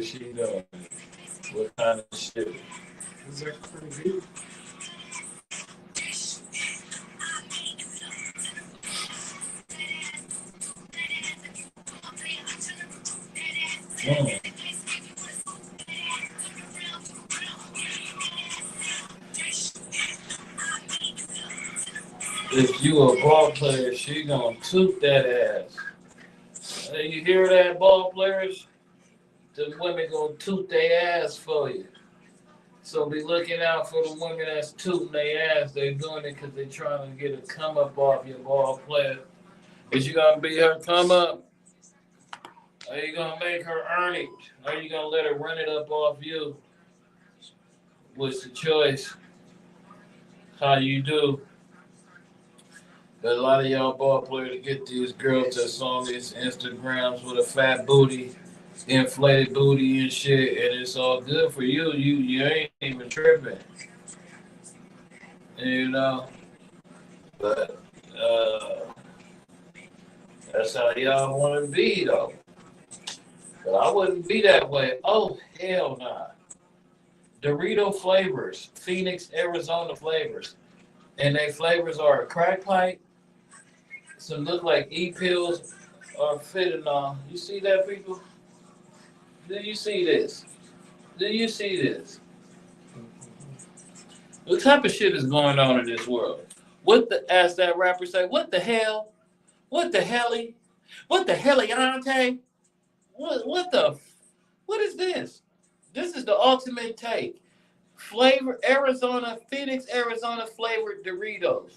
is she doing? What kind of shit? Is that crazy? Mm. If you a ball player, she gonna toot that ass. Hey, you hear that, ball players? The women gonna toot their ass for you. So be looking out for the women that's tooting their ass. They doing it because they trying to get a come up off your ball player. Is you gonna be her come up? Are you gonna make her earn it? Are you gonna let her run it up off you? What's the choice? How you do? But a lot of y'all ball players get these girls that's on these Instagrams with a fat booty, inflated booty and shit, and it's all good for you. You ain't even tripping, you know. But that's how y'all want to be though. But I wouldn't be that way. Oh hell nah. Dorito flavors, Phoenix, Arizona flavors, and they flavors are a crack pipe. Some look like e pills or fentanyl. You see that, people? Do you see this? Do you see this? What type of shit is going on in this world? What the, as that rapper say, what the hell? What the helly? What the heliante? What the, what is this? This is the ultimate take. Flavor, Arizona, Phoenix, Arizona flavored Doritos.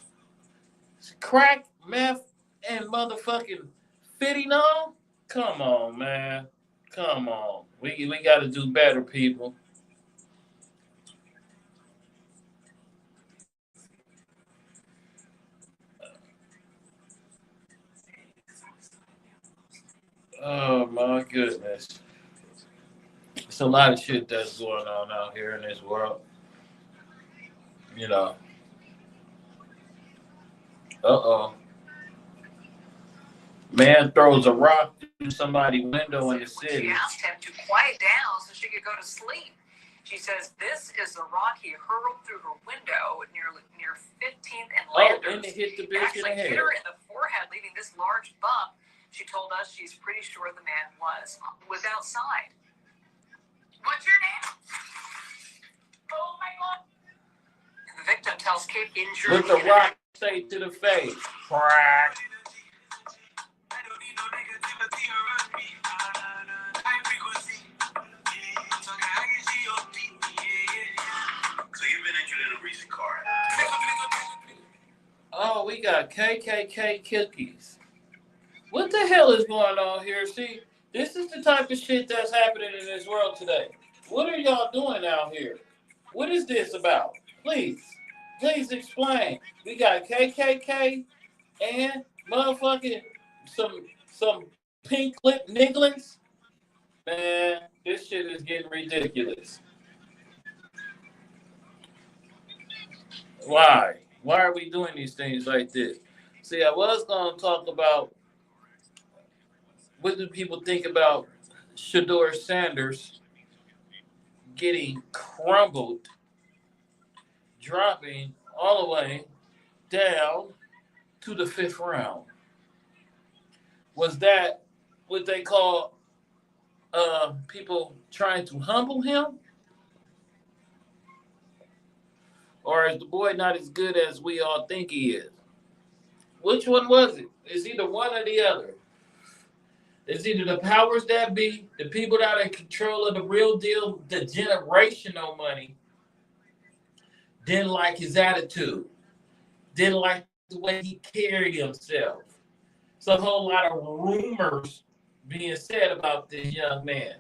Crack, meth, and motherfucking fentanyl? Come on, man. Come on. We got to do better, people. Oh my goodness. It's a lot of shit that's going on out here in this world. You know. Uh-oh. Man throws a rock through somebody's window in the city. She asked him to quiet down so she could go to sleep. She says this is the rock he hurled through her window near 15th and Landers. And it hit the It bitch in the actually hit head. her in the forehead, leaving this large bump. She told us she's pretty sure the man was outside. What's your name? Oh my God. And the victim tells Kate injured. With the rock straight to the face. Crack. Oh, we got KKK cookies. What the hell is going on here? See, this is the type of shit that's happening in this world today. What are y'all doing out here? What is this about? Please explain. We got KKK and motherfucking some pink lip nigglings. Man, this shit is getting ridiculous. Why? Why are we doing these things like this? See, I was going to talk about what do people think about Shador Sanders getting crumbled, dropping all the way down to the fifth round. Was that what they call people trying to humble him? Or is the boy not as good as we all think he is? Which one was it? It's either one or the other. It's either the powers that be, the people that are in control of the real deal, the generational money, didn't like his attitude, didn't like the way he carried himself. It's a whole lot of rumors being said about this young man.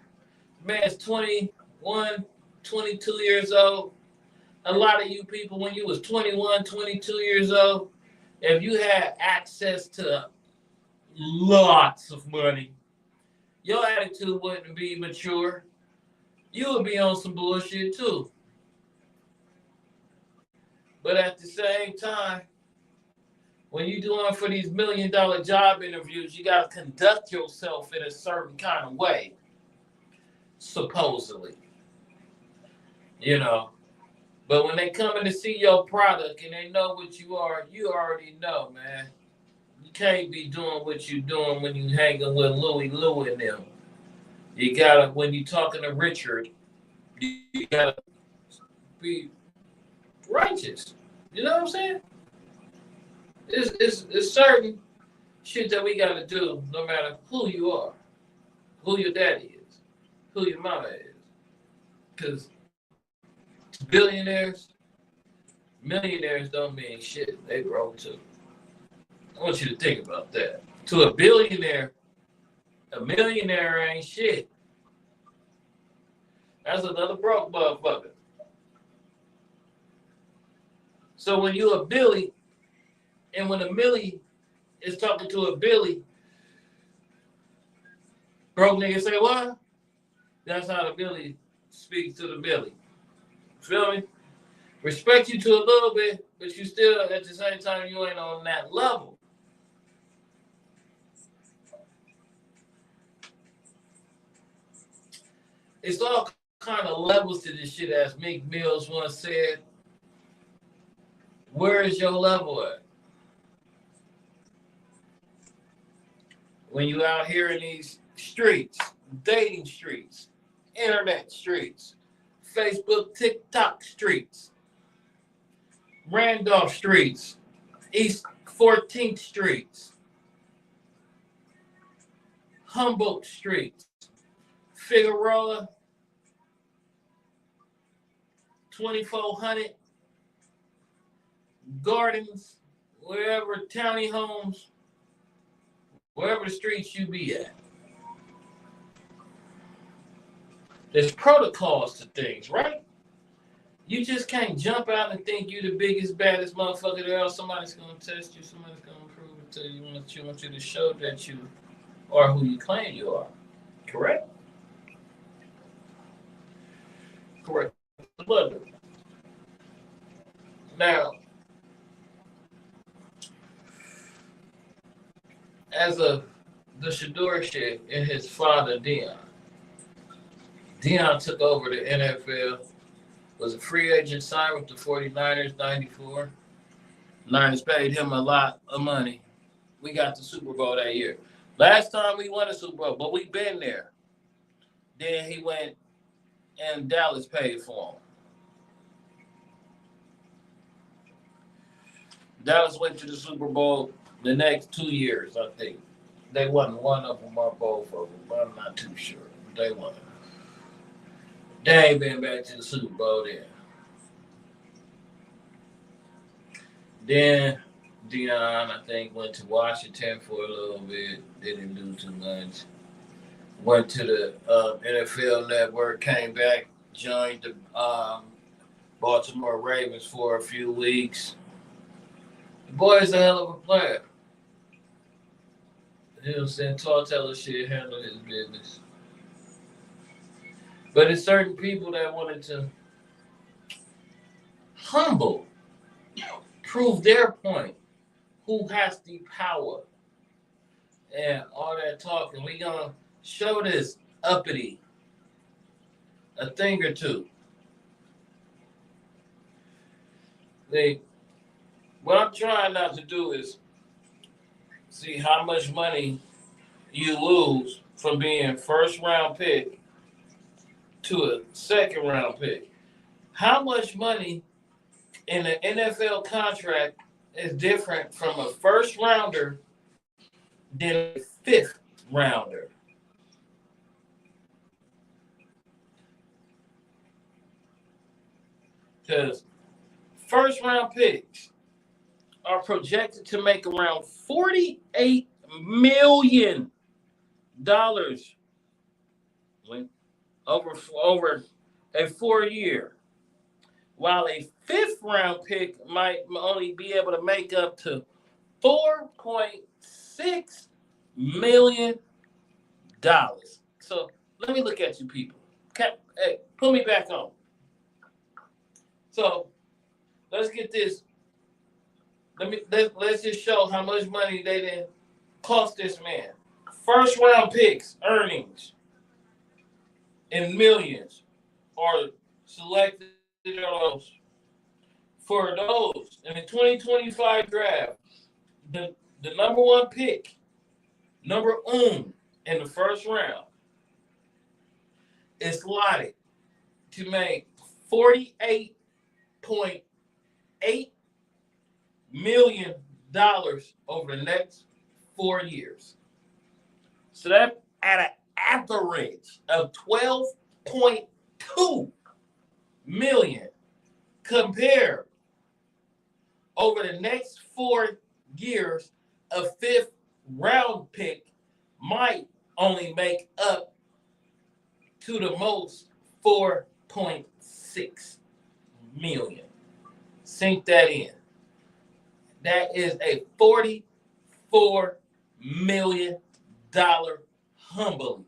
The man's 21, 22 years old. A lot of you people, when you was 21, 22 years old, if you had access to lots of money, your attitude wouldn't be mature. You would be on some bullshit too. But at the same time, when you're doing for these $1 million job interviews, you got to conduct yourself in a certain kind of way. supposedly, you know. But when they come in to see your product and they know what you are, you already know, man. You can't be doing what you're doing when you hanging with Louie Lou and them. You gotta, when you talking to Richard, you gotta be righteous. You know what I'm saying? It's certain shit that we gotta do no matter who you are, who your daddy is, who your mama is. Because billionaires, millionaires don't mean shit. They broke too. I want you to think about that. To a billionaire, a millionaire ain't shit. That's another broke motherfucker. So when you a Billy, and when a Millie is talking to a Billy, broke nigga say what? That's how the Billy speaks to the Billy. Feel me? Respect you to a little bit, but you still at the same time you ain't on that level. It's all kind of levels to this shit, as Meek Mills once said. Where is your level at? When you out here in these streets, dating streets, internet streets, Facebook, TikTok streets, Randolph streets, East 14th streets, Humboldt streets, Figueroa, 2400, Gardens, wherever, Towny Homes, wherever the streets you be at. There's protocols to things, right? You just can't jump out and think you the biggest, baddest motherfucker there, or somebody's gonna test you, somebody's gonna prove it to you. Want you to show that you are who you claim you are. Correct? Correct. Now, as of the Shador shit and his father, Deion took over the NFL, was a free agent, signed with the 49ers, 94. Niners paid him a lot of money. We got the Super Bowl that year. Last time we won a Super Bowl, but we been there. Then he went and Dallas paid for him. Dallas went to the Super Bowl the next 2 years, I think. They won one of them or both of them, but I'm not too sure. They won. They ain't been back to the Super Bowl then. Then Deion, I think, went to Washington for a little bit. Didn't do too much. Went to the NFL Network, came back, joined the Baltimore Ravens for a few weeks. The boy's a hell of a player. He'll send tall teller shit, handle his business. But it's certain people that wanted to humble, prove their point, who has the power, and all that talking. We gonna show this uppity a thing or two. What I'm trying not to do is see how much money you lose from being first round pick to a second round pick. How much money in an NFL contract is different from a first rounder than a fifth rounder? Because first round picks are projected to make around $48 million over a 4-year, while a fifth round pick might only be able to make up to $4.6 million. So let me look at you people. Hey, put me back on. So let's get this. Let's just show how much money they didn't cost this man. First round picks earnings and millions are selected for those in the 2025 draft. The number one pick, number one in the first round, is slotted to make $48.8 million over the next 4 years. So that at an average of 12.2 million compared over the next 4 years, a fifth round pick might only make up to the most 4.6 million. Sink that in. That is a $44 million humbling.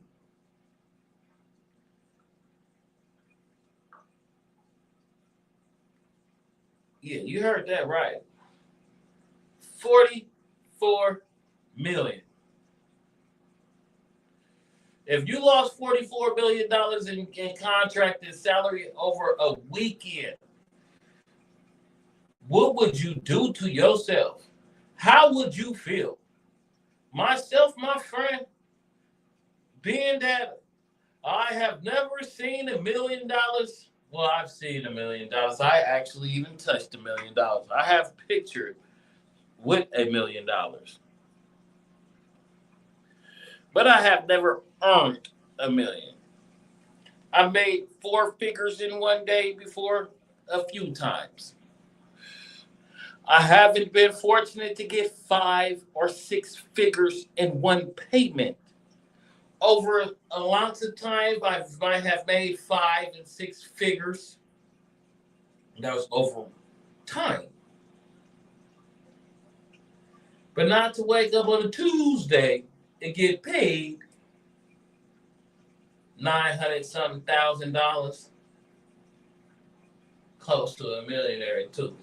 Yeah, you heard that right. 44 million. If you lost $44 million in contracted salary over a weekend, what would you do to yourself? How would you feel? Myself, my friend, being that I have never seen $1 million. Well, I've seen $1 million. I actually even touched $1 million. I have pictured with $1 million. But I have never earned $1 million. I made 4 figures in one day before a few times. I haven't been fortunate to get 5 or 6 figures in one payment. Over a lot of times, I might have made 5 and 6 figures. That was over time. But not to wake up on a Tuesday and get paid $900-something thousand, close to $1 million every Tuesday.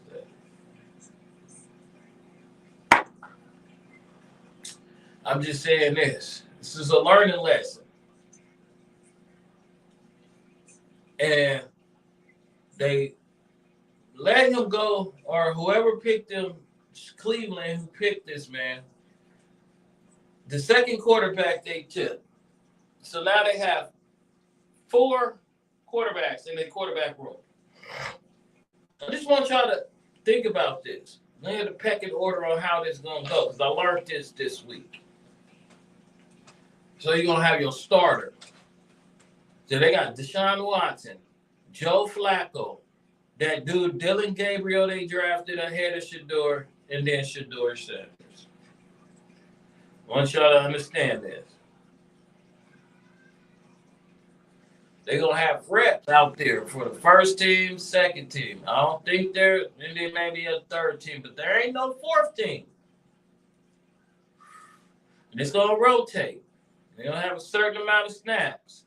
I'm just saying this. This is a learning lesson. And they let him go, or whoever picked him, Cleveland, who picked this man, the second quarterback they took. So now they have 4 quarterbacks in the quarterback room. I just want y'all to think about this. Lay the pecking order on how this is going to go, because I learned this week. So you're going to have your starter. So they got Deshaun Watson, Joe Flacco, that dude Dylan Gabriel they drafted ahead of Shedeur, and then Shedeur Sanders. I want y'all to understand this. They're going to have reps out there for the first team, second team. I don't think and then maybe a third team, but there ain't no fourth team. And it's going to rotate. They're going to have a certain amount of snaps.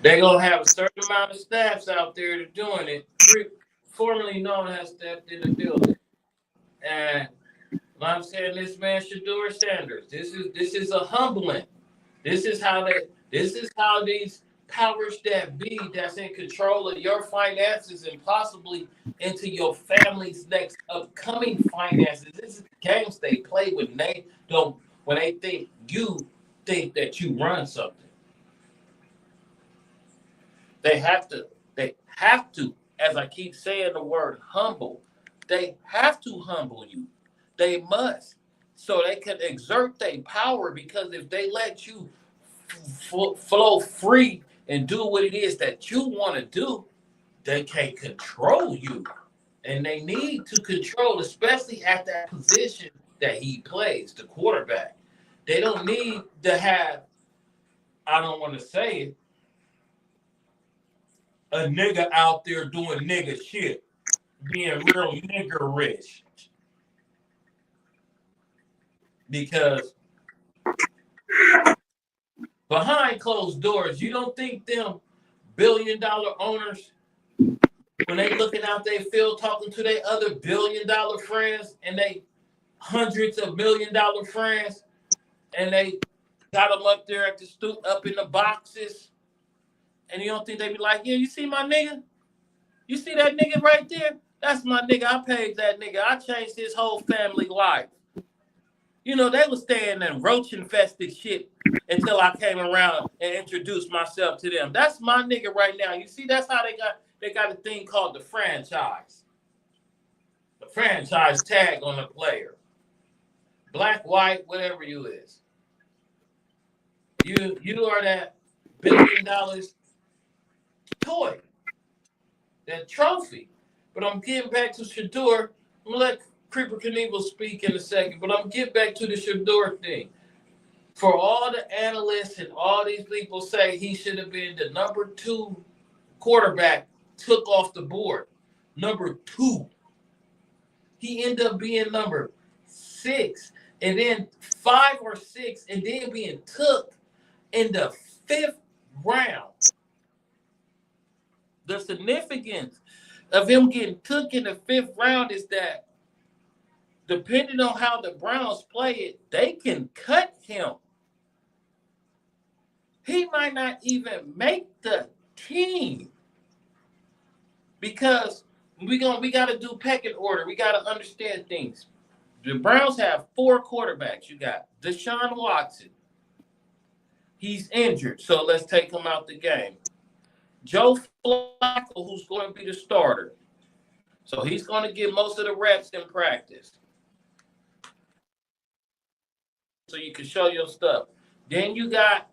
They're going to have a certain amount of snaps out there to doing it. Formerly known as stepped in the building. And I'm saying this man, Shedeur Sanders, this is a humbling. This is how these powers that be that's in control of your finances and possibly into your family's next upcoming finances. This is the games they play when they think that you run something. They have to, as I keep saying the word humble, they have to humble you. They must. So they can exert their power, because if they let you flow free and do what it is that you want to do, they can't control you. And they need to control, especially at that position that he plays, the quarterback. They don't need to have, I don't want to say it, a nigga out there doing nigga shit, being real nigger rich. Because behind closed doors, you don't think them billion-dollar owners, when they looking out their field talking to their other billion-dollar friends and they hundreds of million-dollar friends, and they got them up there at the up in the boxes, and you don't think they be like, yeah, you see my nigga? You see that nigga right there? That's my nigga. I paid that nigga. I changed his whole family life. You know, they was staying in roach-infested shit until I came around and introduced myself to them. That's my nigga right now. You see, that's how they got a thing called the franchise. The franchise tag on the player. Black, white, whatever you is. You are that $1 billion toy, that trophy. But I'm getting back to Shedeur. I'm gonna let Creeper Knievel speak in a second, but I'm getting back to the Shedeur thing. For all the analysts and all these people say he should have been the number 2 quarterback, took off the board. Number 2. He ended up being number 6, and then 5 or 6, and then being took in the 5th round. The significance of him getting took in the 5th round is that depending on how the Browns play it, they can cut him. He might not even make the team because we got to do pecking order. We got to understand things. The Browns have 4 quarterbacks. You got Deshaun Watson. He's injured, so let's take him out the game. Joe Flacco, who's going to be the starter. So he's going to get most of the reps in practice. So you can show your stuff. Then you got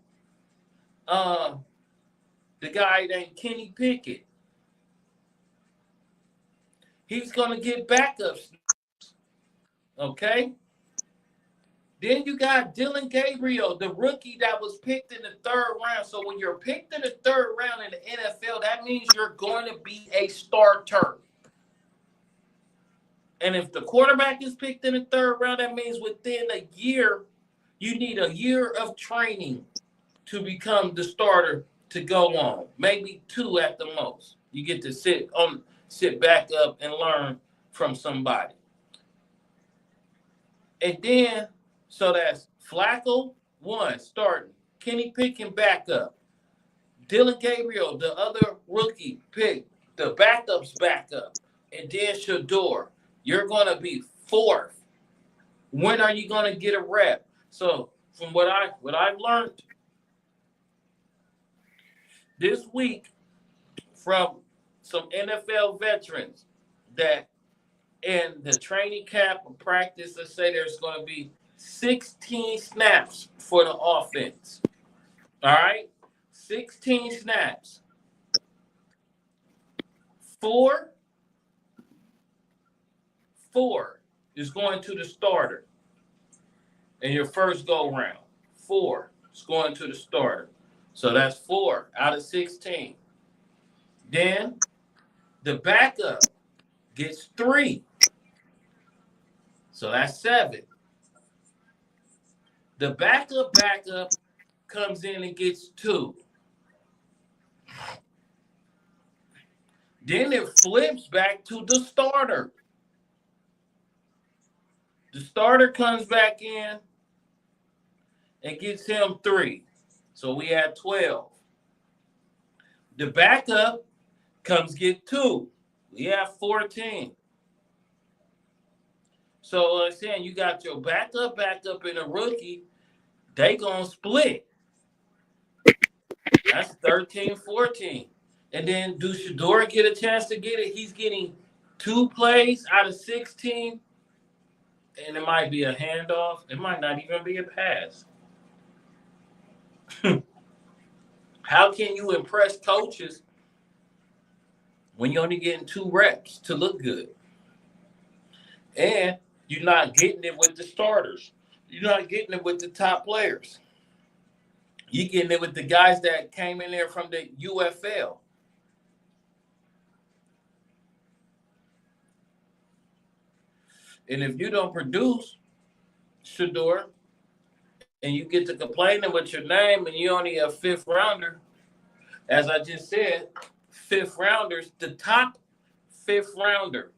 the guy named Kenny Pickett. He's going to get backups. Okay? Then you got Dylan Gabriel, the rookie that was picked in the 3rd round. So when you're picked in the 3rd round in the NFL, that means you're going to be a starter. And if the quarterback is picked in the 3rd round, that means within a year, you need a year of training to become the starter to go on. Maybe 2 at the most. You get to sit back up and learn from somebody. And then, so that's Flacco, 1, starting. Kenny Pickett, backup. Dylan Gabriel, the other rookie pick, the backup's backup. And then Shedeur, you're going to be 4th. When are you going to get a rep? So from what I've learned this week from some NFL veterans that in the training camp or practice, let's say there's going to be 16 snaps for the offense. All right? 16 snaps. 4 is going to the starter in your first go round. 4 is going to the starter. So that's 4 out of 16. Then the backup gets 3. So that's 7. The backup comes in and gets 2. Then it flips back to the starter. The starter comes back in and gets him 3. So we had 12. The backup comes get 2. We have 14. So I'm saying you got your backup, and a rookie. They gonna split. That's 13, 14. And then do Shedeur get a chance to get it? He's getting 2 plays out of 16. And it might be a handoff. It might not even be a pass. How can you impress coaches when you're only getting 2 reps to look good? And you're not getting it with the starters. You're not getting it with the top players. You're getting it with the guys that came in there from the UFL. And if you don't produce, Shedeur, and you get to complaining with your name and you only a 5th rounder, as I just said, 5th rounders, the top 5th rounder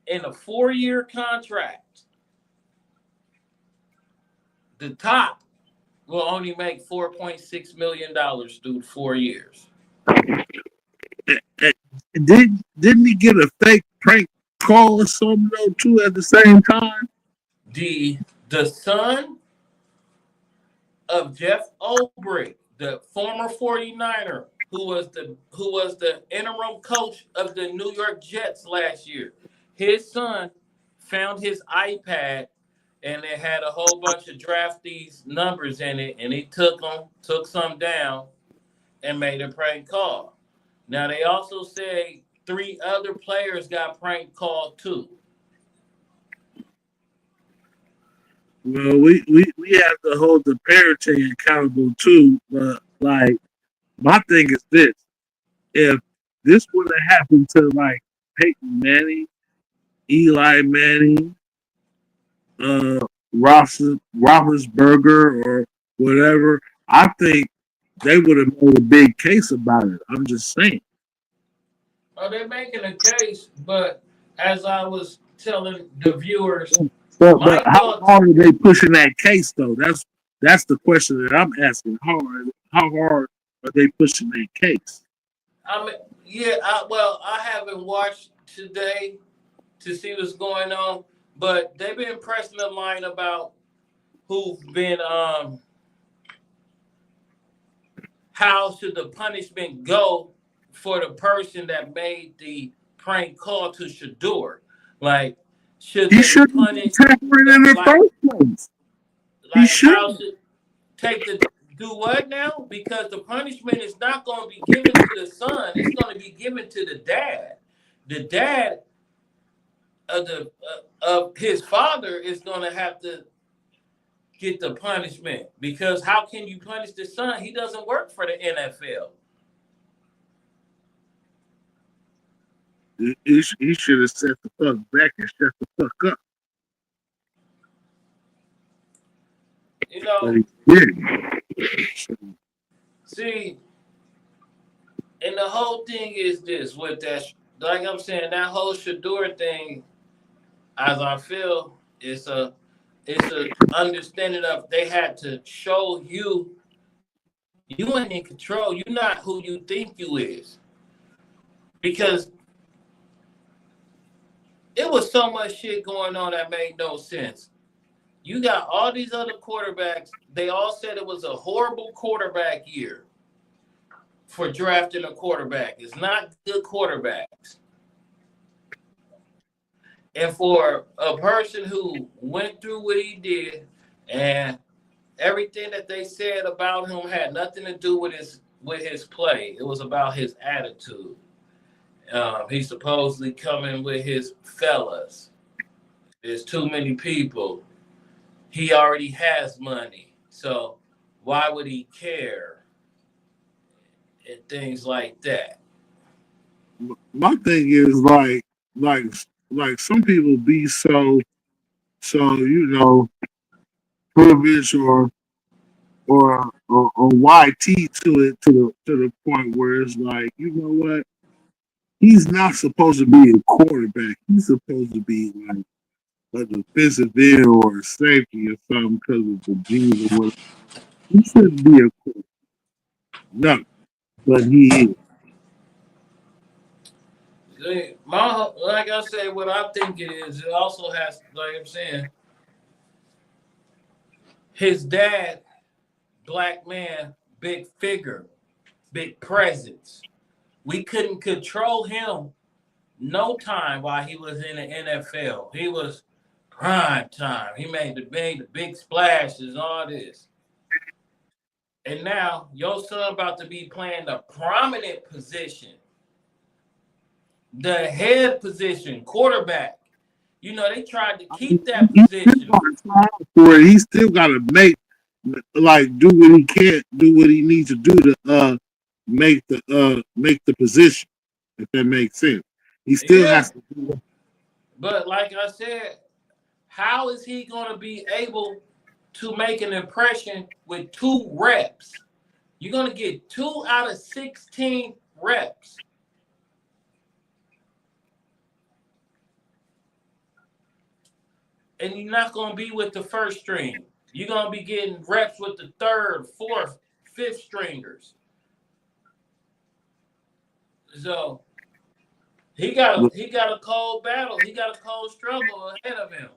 in a 4-year contract, the top will only make $4.6 million through 4 years. Didn't he get a fake prank call or something though too at the same time? The son of Jeff Ulbrich, the former 49er, who was the interim coach of the New York Jets last year. His son found his iPad and it had a whole bunch of draftees numbers in it, and he took some down, and made a prank call. Now they also say 3 other players got prank called too. Well, we have to hold the parenting accountable too. But like, my thing is this: if this would have happened to like Peyton Manning, Eli Manning, uh, Roethlisberger, or whatever, I think they would have made a big case about it. I'm just saying. Oh, they're making a case, but as I was telling the viewers, But my how thoughts. hard are they pushing that case though? That's the question that I'm asking. How hard are they pushing that case? I mean, yeah. I haven't watched today to see what's going on, but they've been pressing the line about who've been how should the punishment go for the person that made the prank call to Shador? Like, should He they shouldn't be punish? tampering in the Like, first place. He like how shouldn't. should take the do what now? Because the punishment is not going to be given to the son; it's going to be given to the dad. The dad of his father is going to have to get the punishment because how can you punish the son? He doesn't work for the NFL. He should have set the fuck back and shut the fuck up. You But know, he didn't. see, and the whole thing is this with that, like I'm saying, that whole Shador thing, as I feel, it's a understanding of they had to show you ain't in control. You're not who you think you is because it was so much shit going on that made no sense. You got all these other quarterbacks. They all said it was a horrible quarterback year for drafting a quarterback. It's not good quarterbacks. And for a person who went through what he did and everything that they said about him had nothing to do with his play. It was about his attitude. He's supposedly coming with his fellas. There's too many people. He already has money. So why would he care? And things like that. My thing is like like some people be so privileged or YT to it to the point where it's like, you know what? He's not supposed to be a quarterback. He's supposed to be like a defensive end or a safety or something because of the genes or whatever. He shouldn't be a quarterback. No, but he is. Like I said, what I think it is, it also has, like I'm saying, his dad, black man, big figure, big presence. We couldn't control him no time while he was in the NFL. He was prime time. He made the big splashes and all this. And now your son about to be playing the prominent position, the head position, quarterback. You know, they tried to keep that He still position. got to try out for it. He still got to do what he can, do what he needs to do to make the position. If that makes sense, he still Yeah. has to do that. But like I said, how is he going to be able to make an impression with 2 reps? You're going to get 2 out of 16 reps. And you're not going to be with the first string. You're gonna be getting reps with the third, fourth, fifth stringers. So he got a cold battle. He got a cold struggle ahead of him.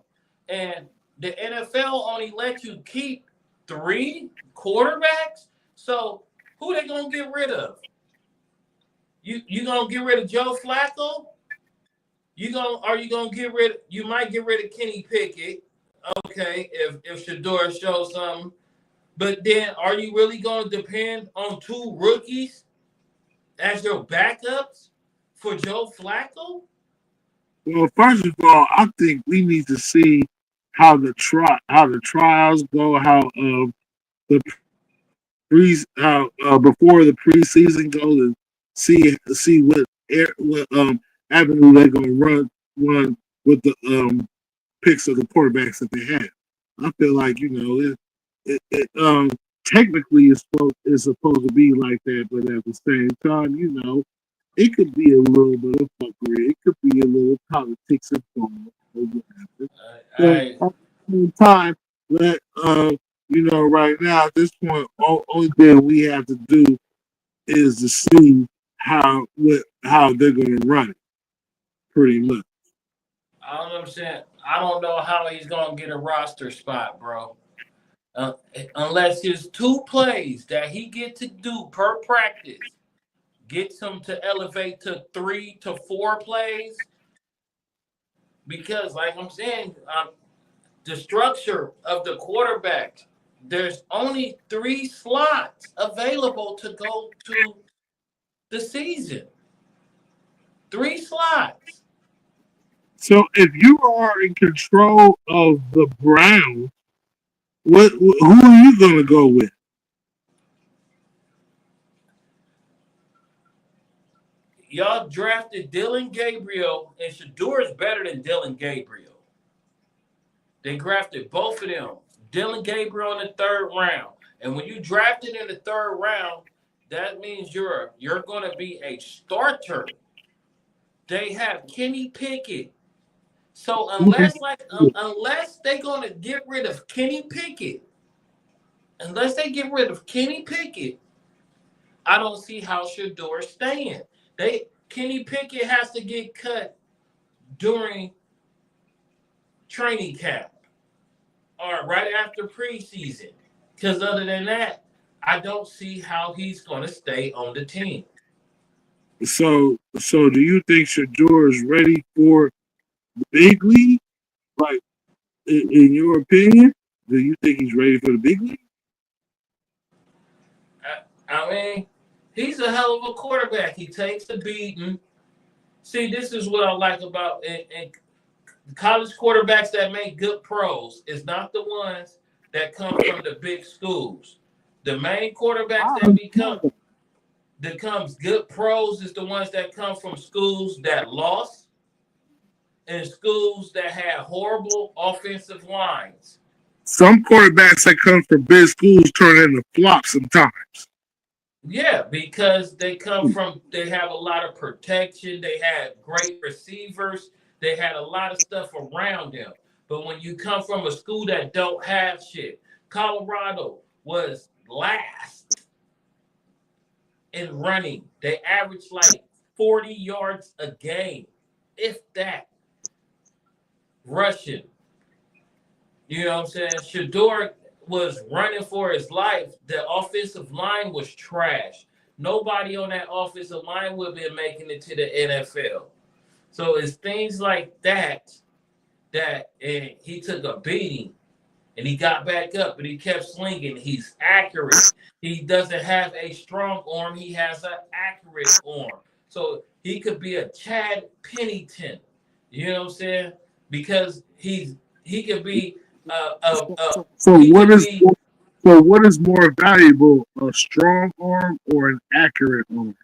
And the NFL only let you keep 3 quarterbacks. So who they gonna get rid of? You gonna get rid of Joe Flacco? You might get rid of Kenny Pickett. Okay, if Shador shows something. But then are you really gonna depend on 2 rookies as your backups for Joe Flacco? Well, first of all, I think we need to see how the trials go, how the before the preseason goes, and see what avenue they're gonna run with the picks of the quarterbacks that they have. I feel like it technically is supposed to be like that, but at the same time, it could be a little bit of fuckery. It could be a little politics involved. Or whatever. But I at the same time, let right now at this point, only thing we have to do is to see how they're going to run it, pretty much. I don't understand. I don't know how he's gonna get a roster spot, bro. Uh, unless his 2 plays that he get to do per practice gets him to elevate to 3 to 4 plays. Because, like I'm saying, the structure of the quarterback, there's only 3 slots available to go to the season. 3 slots. So if you are in control of the Browns, who are you going to go with? Y'all drafted Dylan Gabriel, and Shador is better than Dylan Gabriel. They drafted both of them. Dylan Gabriel in the 3rd round. And when you drafted in the 3rd round, that means you're going to be a starter. They have Kenny Pickett. So unless they're going to get rid of Kenny Pickett, I don't see how Shador's staying. Kenny Pickett has to get cut during training camp or right after preseason. Because other than that, I don't see how he's going to stay on the team. So do you think Shador is ready for the big league? Like, in your opinion, do you think he's ready for the big league? I mean, he's a hell of a quarterback. He takes the beating. See, this is what I like about and college quarterbacks that make good pros. Is not the ones that come from the big schools. The main quarterbacks that becomes good pros is the ones that come from schools that lost and schools that had horrible offensive lines. Some quarterbacks that come from big schools turn into flops sometimes. Yeah, because they have a lot of protection. They had great receivers. They had a lot of stuff around them. But when you come from a school that don't have shit, Colorado was last in running. They averaged like 40 yards a game, if that. Rushing. You know what I'm saying? Shador was running for his life. The offensive line was trash. Nobody on that offensive line would have been making it to the NFL. So it's things like that and he took a beating and he got back up, but he kept slinging. He's accurate. He doesn't have a strong arm. He has an accurate arm. So he could be a Chad Pennington. You know what I'm saying? Because he could be So what is more valuable, a strong arm or an accurate arm?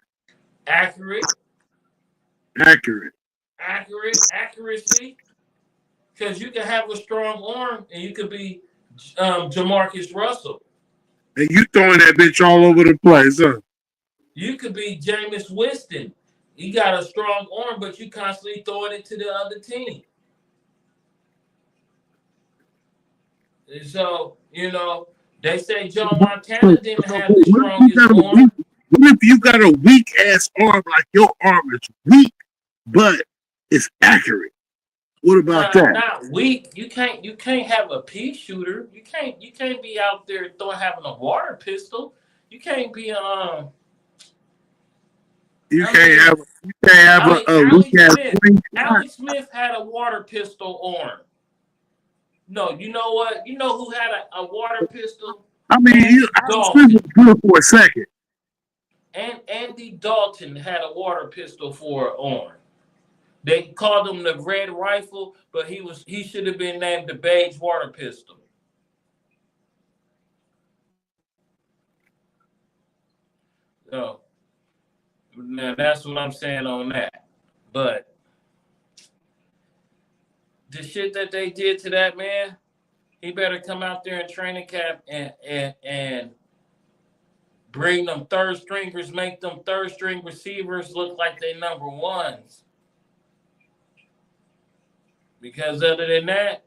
accurate, Accurate. accuracy. Because you can have a strong arm and you could be Jamarcus Russell. And you throwing that bitch all over the place, huh? You could be Jameis Winston. He got a strong arm, but you constantly throwing it to the other team. So, they say Joe What Montana didn't have the strongest arm. if you got a weak ass arm, like your arm is weak, but it's accurate? What about that? Not weak. You can't have a pea shooter. You can't be out there having a water pistol. You can't be You I can't mean, have a weak ass Alex Smith had a water pistol arm. No, you know what? You know who had a water pistol? I mean, Andy Alex Smith Dalton. was good for a second. And Andy Dalton had a water pistol for an arm. They called him the Red Rifle, but he should have been named the Beige Water Pistol. So now that's what I'm saying on that. But the shit that they did to that man, he better come out there in training camp and bring them third stringers, make them third string receivers look like they number ones. Because other than that,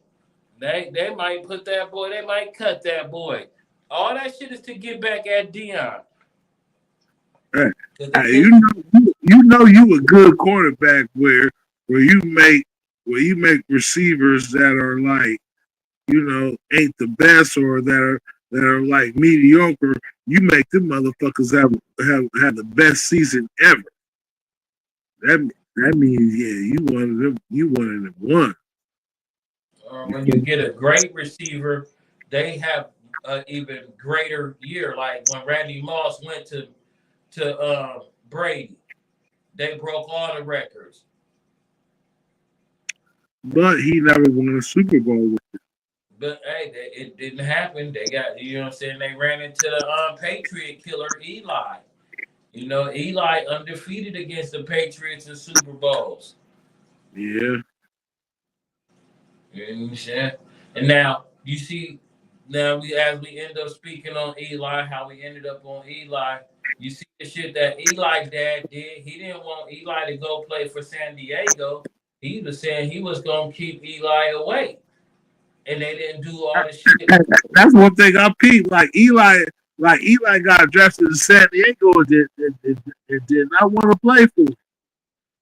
they might put that boy, they might cut that boy. All that shit is to get back at Dion. Hey, you know you a good quarterback where you make receivers that are like, ain't the best, or that are like mediocre. You make them motherfuckers have the best season ever. That means, yeah, you one of them one. When you get a great receiver, they have an even greater year. Like when Randy Moss went to Brady, they broke all the records. But he never won a Super Bowl with it. But hey, it didn't happen. They got, you know what I'm saying? They ran into the Patriot killer Eli. Eli undefeated against the Patriots in Super Bowls. Yeah. You know what I'm saying? And now you see, as we end up speaking on Eli, how we ended up on Eli, you see the shit that Eli's dad did. He didn't want Eli to go play for San Diego. He was saying he was gonna keep Eli away. And they didn't do all the shit. That's one thing I peeped. Like Eli got drafted to San Diego and did not want to play for him.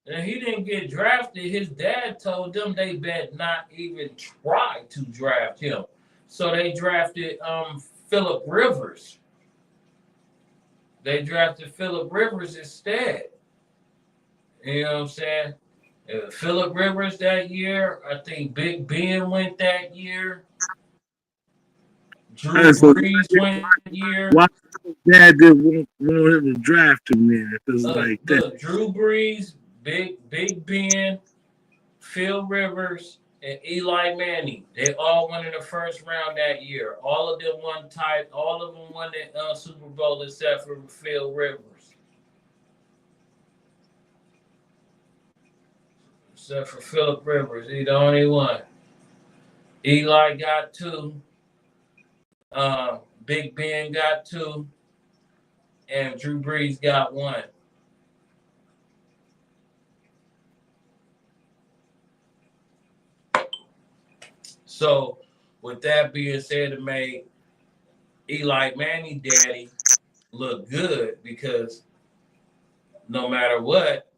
And he didn't get drafted. His dad told them they bet not even try to draft him. So they drafted Phillip Rivers. They drafted Phillip Rivers instead. You know what I'm saying? Phillip Rivers that year. I think Big Ben went that year. Drew Brees went that year. Why dad didn't want him to draft him then? If it was like that. Drew Brees, Big Ben, Phil Rivers, and Eli Manning. They all won in the first round that year. All of them won the Super Bowl except for Phil Rivers. Except for Phillip Rivers. He's the only one. Eli got 2. Big Ben got 2. And Drew Brees got 1. So, with that being said, it made Eli Manning daddy look good because no matter what,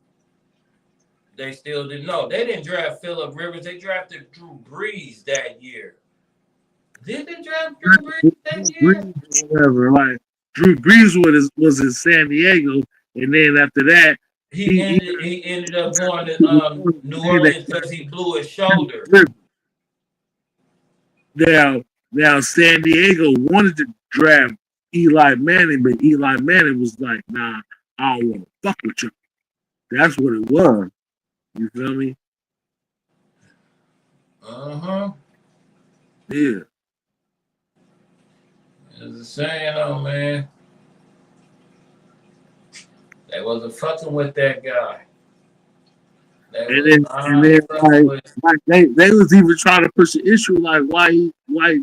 they still didn't know. They didn't draft Phillip Rivers. They drafted Drew Brees that year. Did they draft Drew Brees that year? Whatever. Like Drew Brees was in San Diego, and then after that, he ended up going to New Orleans because he blew his shoulder. Now San Diego wanted to draft Eli Manning, but Eli Manning was like, "Nah, I don't want to fuck with you." That's what it was. You feel me? Yeah. As a saying, oh man, they wasn't fucking with that guy. They was even trying to push the issue like why he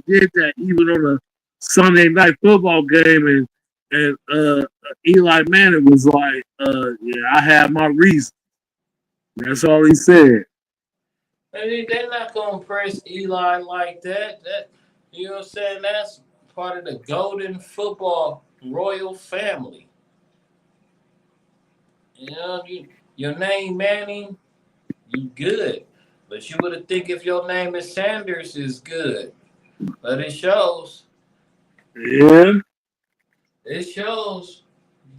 did that even on a Sunday night football game, and Eli Manning was like, yeah, I have my reason. That's all he said. They're not gonna press Eli like that. You know what I'm saying? That's part of the golden football royal family. You know, your name Manning, you good. But you would have think if your name is Sanders is good. But it shows. Yeah. It shows.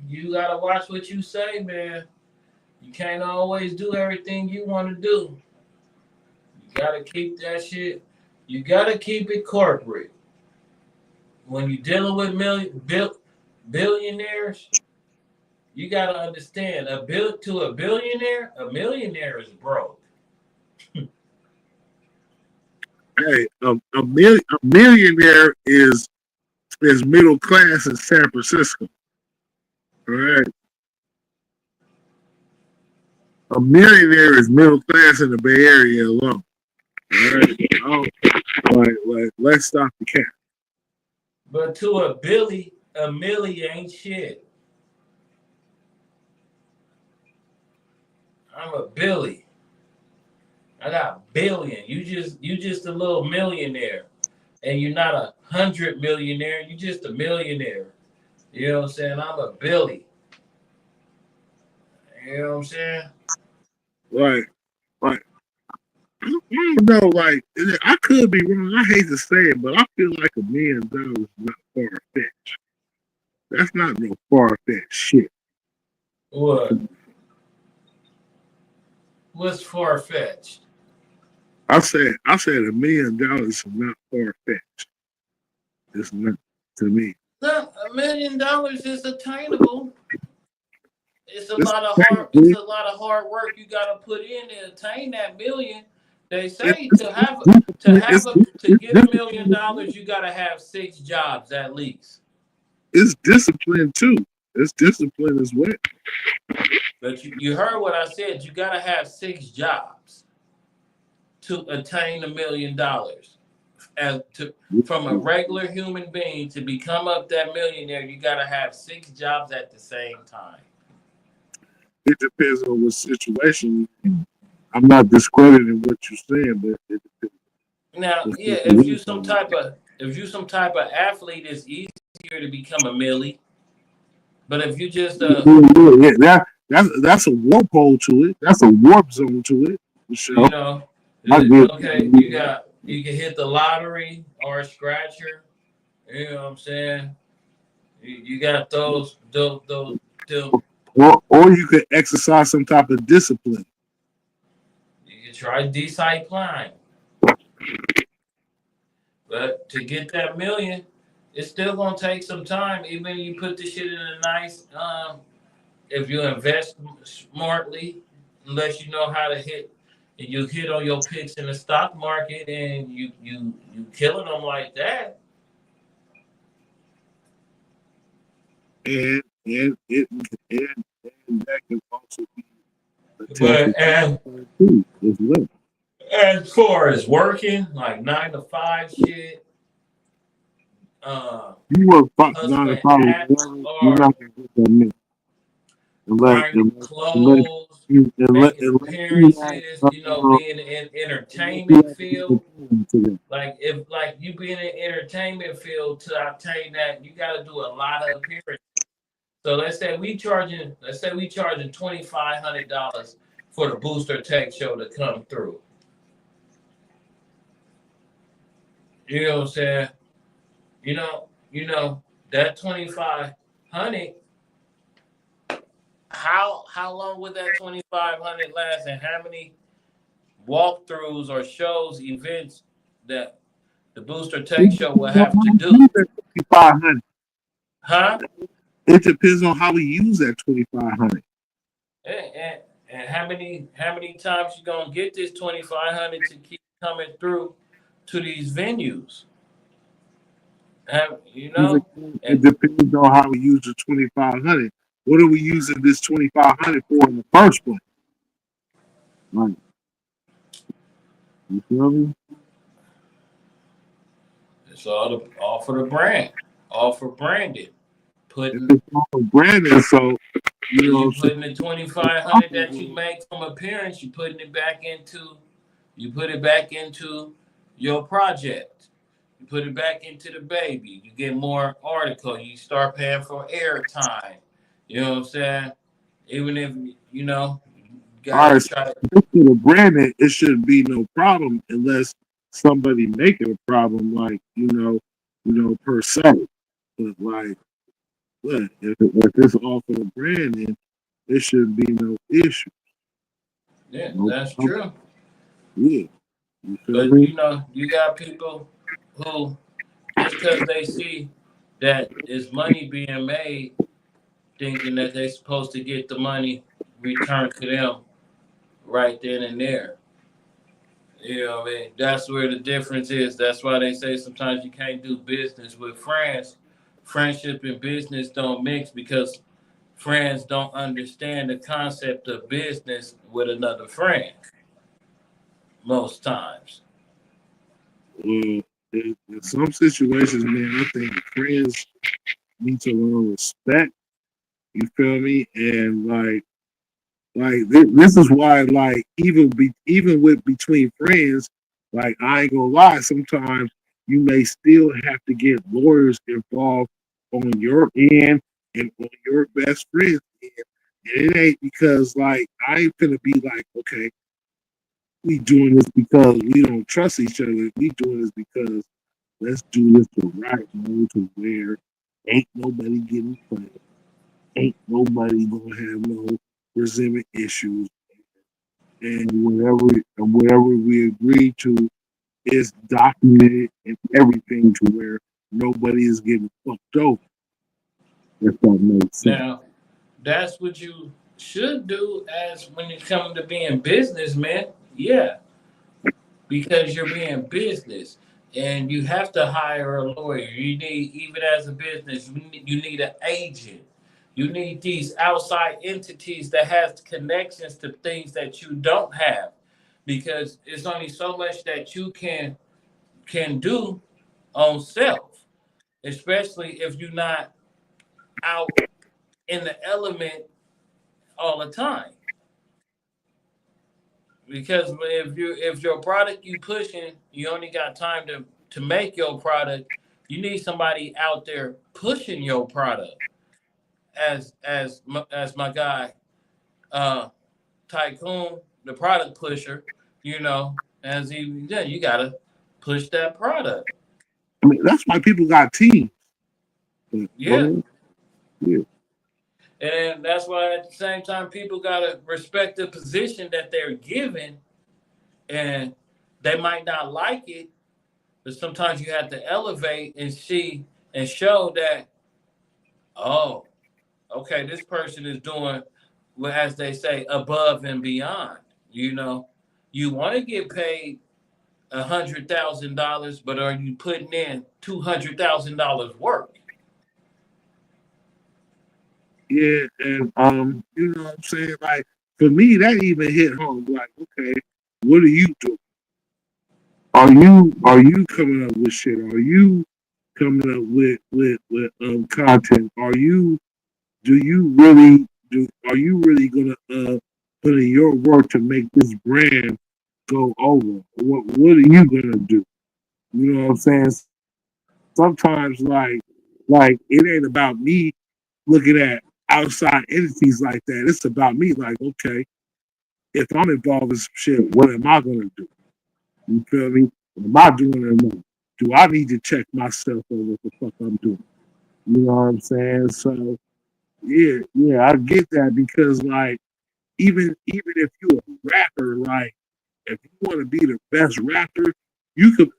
You gotta watch what you say, man. You can't always do everything you want to do. You gotta keep that shit. You gotta keep it corporate. When you're dealing with billionaires, you gotta understand to a billionaire, a millionaire is broke. Hey, a millionaire is middle class in San Francisco. All right. A millionaire is middle class in the Bay Area alone. All right. Like, let's stop the cap. But to a millie ain't shit. I'm a Billy. I got billion. You just a little millionaire. And you're not 100 millionaire, you just a millionaire. You know what I'm saying? I'm a Billy. You know what I'm saying? Right. I don't know, like, I could be wrong. I hate to say it, but I feel like $1 million is not far fetched. That's not no far fetched shit. What? What's far fetched? I said $1 million is not far fetched. It's not to me. No, $1 million is attainable. It's a lot of hard work you gotta put in to attain that million. They say to get $1 million, you gotta have 6 jobs at least. It's discipline too. It's discipline as well. But you heard what I said. You gotta have 6 jobs to attain $1 million. From a regular human being to become up that millionaire, you gotta have 6 jobs at the same time. It depends on what situation. I'm not discrediting what you're saying, but it depends. Now, yeah, if you some type of athlete, it's easier to become a millie. But if you just that's a warp hole to it. That's a warp zone to it. For sure. You know, okay, you can hit the lottery or a scratcher. You know what I'm saying? You got those. Or you could exercise some type of discipline. You can try discipline. But to get that million, it's still gonna take some time. Even if you put the shit in a nice, if you invest smartly, unless you know how to hit, and you hit on your picks in the stock market, and you killing them like that. And that can also be as well. As far as working, like 9 to 5 shit. You work 9 to 5, you're not gonna get that many. Clothes, making appearances, being in entertainment field. Like if you be in an entertainment field to obtain that, you got to do a lot of appearances. So let's say we charging $2,500 for the Booster Tech show to come through. You know what I'm saying? You know that $2,500. How long would that $2,500 last, and how many walkthroughs or shows, events that the Booster Tech show will have to do? $2,500. Huh? It depends on how we use that $2,500. And how many times you gonna get this $2,500 to keep coming through to these venues? It depends on how we use the $2,500. What are we using this $2,500 for in the first place? Right. You feel me? It's all for the brand, all for branding. Putting branding, so you putting the $2,500 that you make from appearance, you put it back into your project. You put it back into the baby. You get more article. You start paying for airtime. You know what I'm saying? Even if you know, you All gotta right, try to. so for the branding, it shouldn't be no problem unless somebody make it a problem, like per se. But like, what if it's off of the branding, it shouldn't be no issue. Yeah, No that's problem. true. Yeah, you feel But me? you know, you got people who just because they see that is money being made, thinking that they're supposed to get the money returned to them right then and there. You know what I mean? That's where the difference is. That's why they say sometimes you can't do business with friends. Friendship and business don't mix because friends don't understand the concept of business with another friend most times. Well, in some situations, man, I think friends need to learn respect. You feel me? And this is why, like, even with between friends, like, I ain't gonna lie, sometimes you may still have to get lawyers involved on your end and on your best friend's end. And it ain't because, like, I ain't finna be like, okay, we doing this because we don't trust each other. We doing this because let's do this the right way to where ain't nobody getting played. Ain't nobody gonna have no resentment issues. And whatever we agree to is documented and everything to where nobody is getting fucked over. If that makes sense. Now, that's what you should do as when it comes to being businessman. Yeah, because you're being business and you have to hire a lawyer. You need, even as a business, you need an agent. You need these outside entities that has connections to things that you don't have, because it's only so much that you can do on self, especially if you're not out in the element all the time. Because if your product you pushing, you only got time to make your product. You need somebody out there pushing your product. As my guy, uh, Tycoon, the product pusher. You know, as he yeah, you gotta push that product. I mean, that's why people got teams. But go Yeah, ahead. Yeah. and that's why at the same time people gotta respect the position that they're given, and they might not like it, but sometimes you have to elevate and see and show that, oh, okay, this person is doing, well, as they say, above and beyond. You know, you want to get paid $100,000, but are you putting in $200,000 work? Yeah, and you know what I'm saying? Like for me, that even hit home. Like, okay, what are you doing? Are you coming up with shit? Are you coming up with content? Are you really gonna put in your work to make this brand go over? What are you gonna do? You know what I'm saying? Sometimes like it ain't about me looking at outside entities like that. It's about me like, okay, if I'm involved in some shit, what am I gonna do? You feel me? Am I doing it enough? Do I need to check myself on what the fuck I'm doing? You know what I'm saying? So yeah, I get that because like even if you a rapper, like if you want to be the best rapper, you could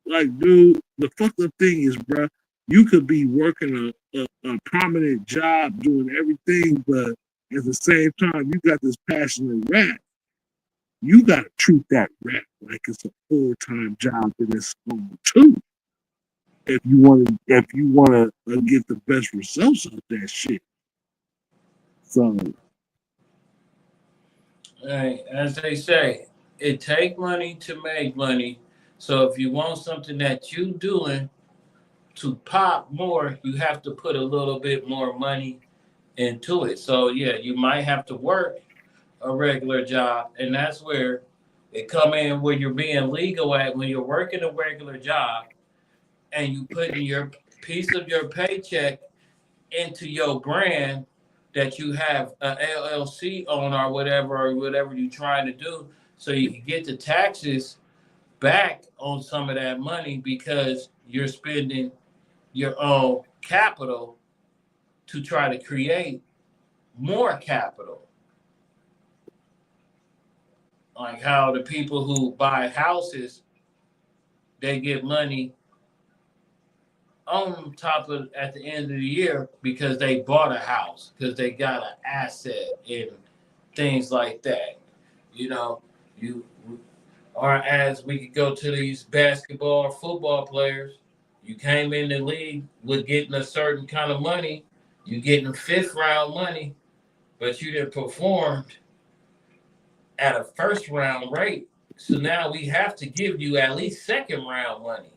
like, dude. The fucked up thing is, bro, you could be working a prominent job, doing everything, but at the same time, you got this passionate rap. You gotta treat that rap like it's a full time job in its own too. If you wanna get the best results of that shit. So Hey, as they say, it take money to make money. So if you want something that you doing to pop more, you have to put a little bit more money into it. So yeah, you might have to work a regular job, and that's where it come in where you're being legal at when you're working a regular job. and you putting your piece of your paycheck into your brand that you have a LLC on or whatever you're trying to do, so you can get the taxes back on some of that money because you're spending your own capital to try to create more capital. Like how the people who buy houses, they get money on top of at the end of the year because they bought a house, because they got an asset and things like that. You know, you or as we could go to these basketball or football players, you came in the league with getting a certain kind of money, you getting fifth round money, but you didn't perform at a first round rate. So now we have to give you at least second round money.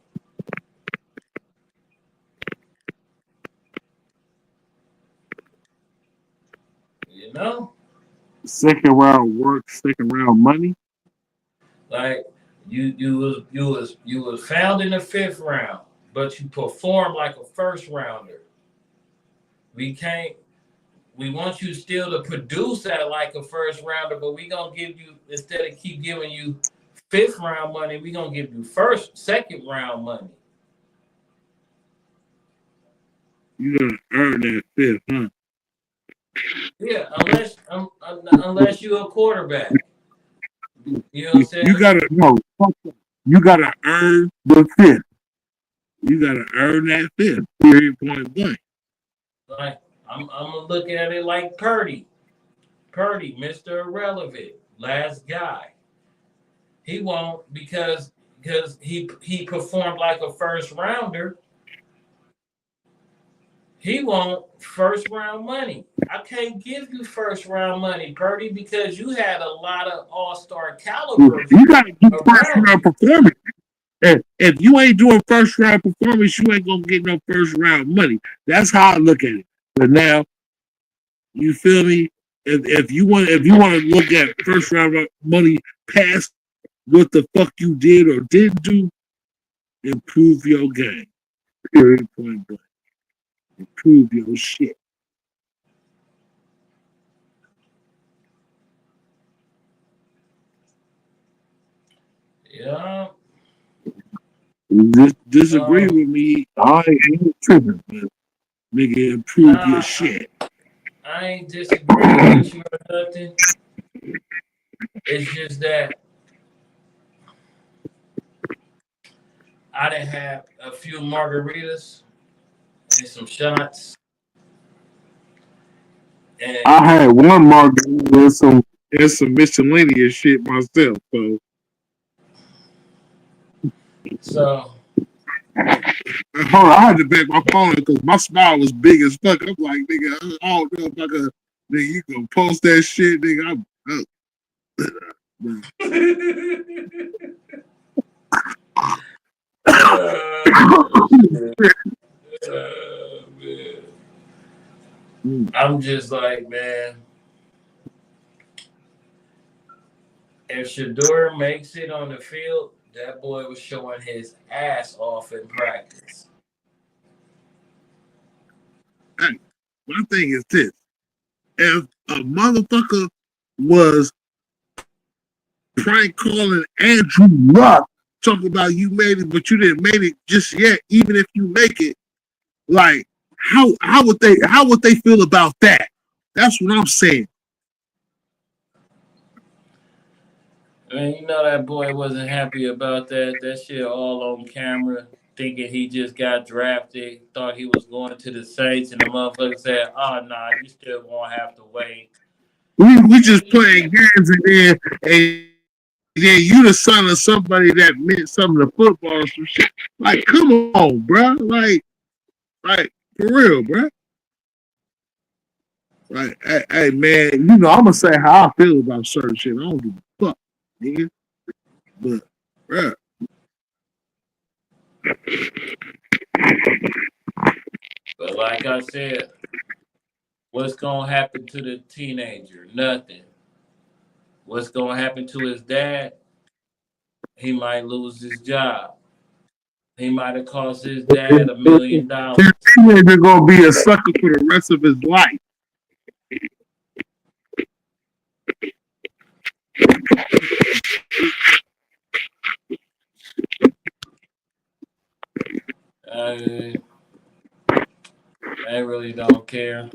You know? Second round work, second round money. Like you was found in the fifth round, but you performed like a first rounder. We can't we want you still to produce at like a first rounder, but we gonna give you, instead of keep giving you fifth round money, we gonna give you second round money. You gotta earn that fifth, huh? Yeah, unless you're a quarterback. You know what I'm saying? You gotta no. You gotta earn the fifth. You gotta earn that fifth. Period. Point blank. Like I'm gonna look at it like Purdy. Purdy, Mr. Irrelevant, last guy. He won't because he performed like a first rounder. He won't first round money. I can't give you first round money, Purdy, because you had a lot of all-star calibers. You gotta do first around. round performance. If you ain't doing first round performance, you ain't gonna get no first round money. That's how I look at it. But now, you feel me? If you want to look at first round money past what the fuck you did or didn't do, improve your game. Period. Point blank. Improve your shit. Yeah. Disagree with me. I ain't tripping, but nigga, improve your shit. I ain't disagreeing with you or nothing. It's just that I done had a few margaritas and some shots. And I had one margarita and some miscellaneous shit myself, so hold on, I had to back my phone because my smile was big as fuck. I'm like, nigga, I don't know if I could, nigga, you can post that shit, nigga. man. I'm just like, man, if Shedeur makes it on the field, that boy was showing his ass off in practice. Hey, my thing is this. If a motherfucker was prank calling Andrew Luck, talking about you made it, but you didn't make it just yet, even if you make it, like, how would they feel about that? That's what I'm saying. Man, you know that boy wasn't happy about that. That shit all on camera, thinking he just got drafted, thought he was going to the Saints, and the motherfucker said, "Oh nah, you still gonna have to wait." We just playing games and then you the son of somebody that meant something to football or some shit. Like, come on, bro. Like for real, bro. Like, hey, man, you know, I'm gonna say how I feel about certain shit. I don't give a fuck, nigga. But, bro. But like I said, what's gonna happen to the teenager? Nothing. What's gonna happen to his dad? He might lose his job. He might have cost his dad $1 million. His teenager gonna be a sucker for the rest of his life. I really don't care.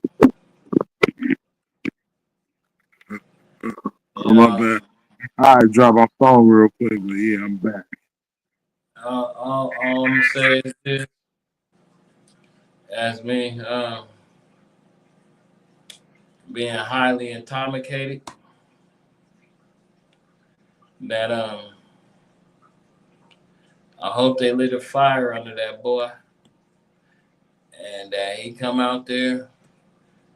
Oh, my bad. I drop my phone real quick, but yeah, I'm back. All I'm gonna say is this: as me being highly intoxicated, that I hope they lit a fire under that boy, and that he come out there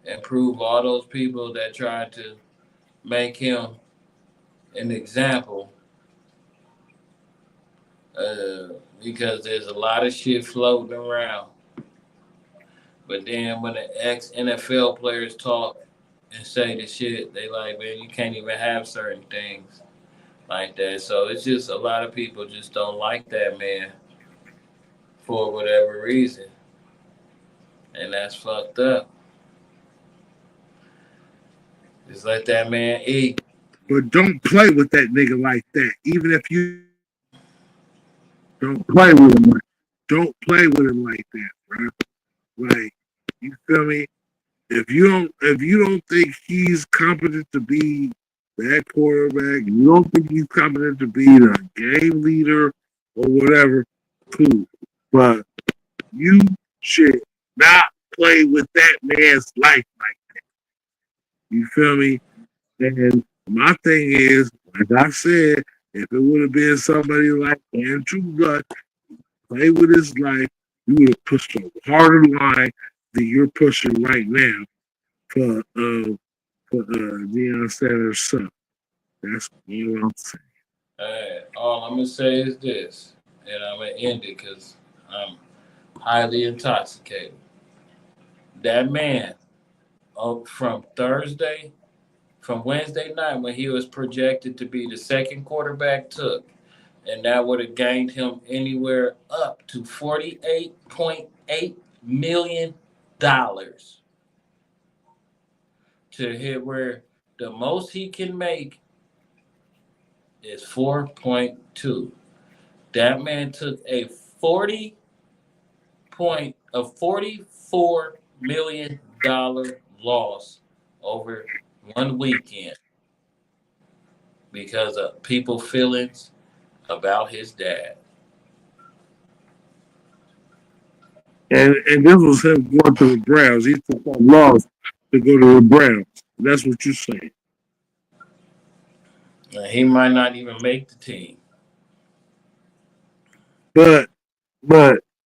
and prove all those people that tried to make him an example. Because there's a lot of shit floating around. But then when the ex NFL players talk and say the shit, they like, man, you can't even have certain things like that. So it's just a lot of people just don't like that man for whatever reason. And that's fucked up. Just let that man eat. But don't play with that nigga like that. Even if you don't play with him, don't play with him like that, bro. Like, you feel me? If you don't think he's competent to be that quarterback, you don't think he's competent to be the game leader or whatever, cool. But you should not play with that man's life like that. You feel me? And my thing is, like I said, if it would have been somebody like Andrew Luck, play with his life, you would have pushed a harder line than you're pushing right now for Deion Sanders' son. That's what I'm saying. All I'm gonna say is this, and I'm gonna end it because I'm highly intoxicated. That man, from Wednesday night when he was projected to be the second quarterback took, and that would have gained him anywhere up to $48.8 million to hit where the most he can make is 4.2. That man took a $44 million loss over one weekend because of people feelings about his dad. And this was him going to the Browns. He took that loss to go to the Browns. That's what you're saying. He might not even make the team. But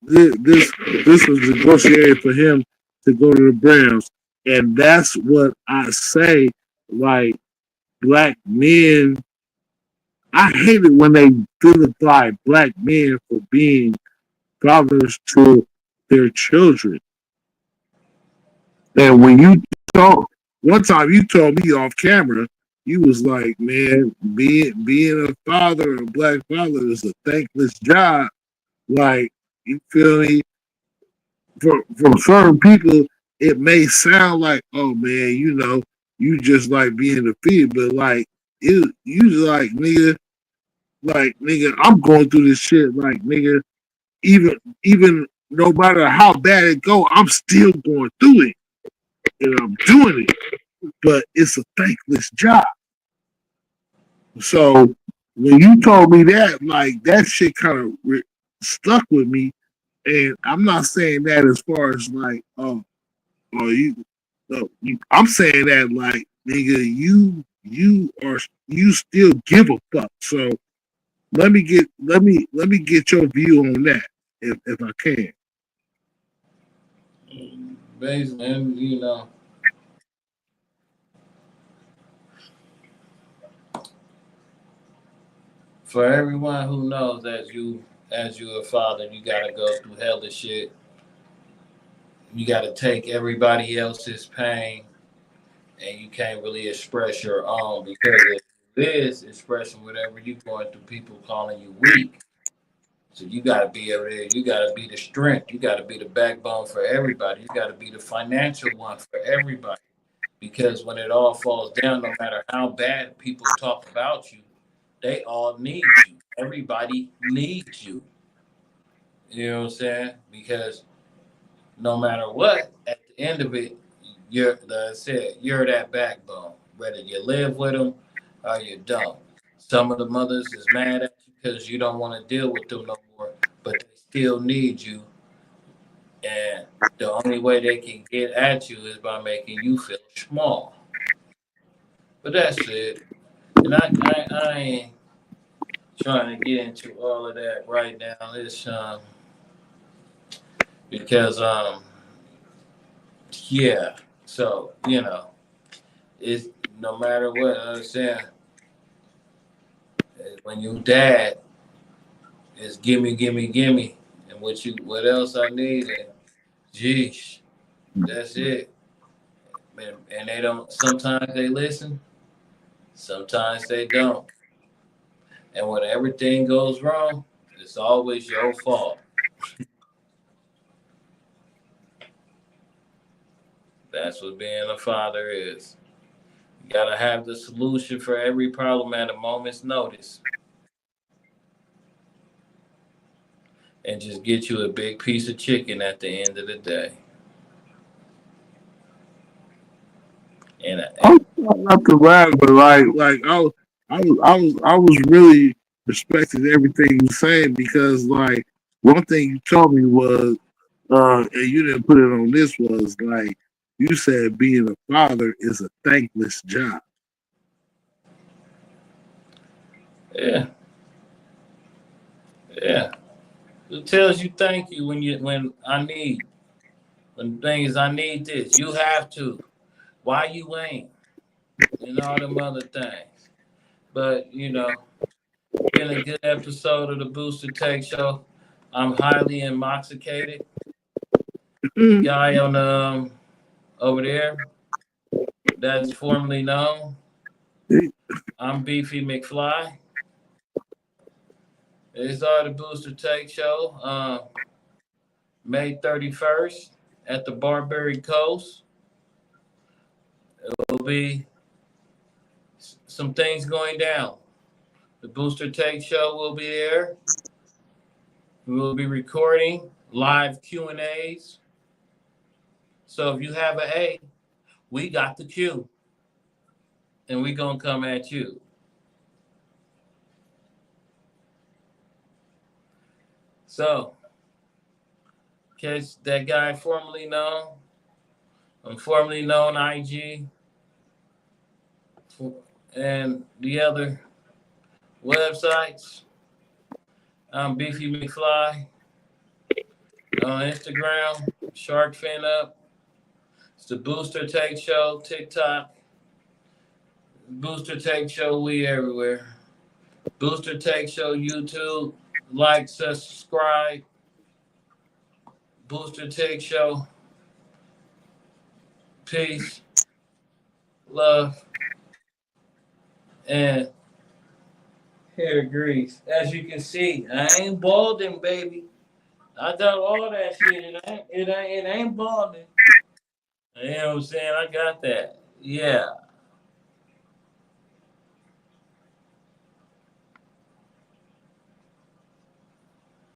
this was negotiated for him to go to the Browns, and that's what I say. Like, black men, I hate it when they vilify black men for being fathers to their children. And when you talk, one time you told me off camera, you was like, man, being a father, a black father, is a thankless job. Like, you feel me? From certain people, it may sound like, oh man, you just like being defeated, but like you like nigga, I'm going through this shit, like nigga, even no matter how bad it go, I'm still going through it and I'm doing it. But it's a thankless job. So when you told me that, like that shit kind of stuck with me. And I'm not saying that as far as like, oh, I'm saying that like, nigga, you still give a fuck. So let me get your view on that if I can. Basically, and for everyone who knows as you a father, you gotta go through hell of shit. You gotta take everybody else's pain, and you can't really express your own because it is expressing whatever you're going through. People calling you weak. So you got to be able to, you got to be the strength. You got to be the backbone for everybody. You got to be the financial one for everybody. Because when it all falls down, no matter how bad people talk about you, they all need you. Everybody needs you. You know what I'm saying? Because no matter what, at the end of it, you're, like I said, you're that backbone. Whether you live with them or you don't. Some of the mothers is mad at you because you don't want to deal with them no more, but they still need you. And the only way they can get at you is by making you feel small. But that's it. And I ain't trying to get into all of that right now. It's because yeah. So it's no matter what I understand. When you dad, it's gimme, gimme, gimme, and what else I need, and geesh, that's it. And they don't. Sometimes they listen, sometimes they don't. And when everything goes wrong, it's always your fault. That's what being a father is. You gotta have the solution for every problem at a moment's notice. And just get you a big piece of chicken at the end of the day. And I'm not to brag, but like I was really respecting everything you were saying because like one thing you told me was and you didn't put it on this was like you said being a father is a thankless job. yeah, yeah. It tells you thank you when I need when things I need this. You have to. Why you ain't? And all them other things. But been a good episode of the Booster Take Show. I'm highly intoxicated. Guy on over there that's formerly known. I'm Beefy McFly. It's all the Booster Take Show. May 31st at the Barbary Coast. It will be some things going down. The Booster Take Show will be there. We will be recording live Q&As. So if you have an A, we got the Q. And we gonna come at you. So, catch that guy formerly known. I'm formerly known IG. And the other websites. I'm Beefy McFly. On Instagram, Shark Fin Up. It's the Booster Take Show, TikTok. Booster Take Show, we everywhere. Booster Take Show, YouTube. Like, subscribe. Booster Take Show. Peace, love, and hair grease. As you can see, I ain't balding, baby. I got all that shit. It ain't balding. You know what I'm saying? I got that. Yeah.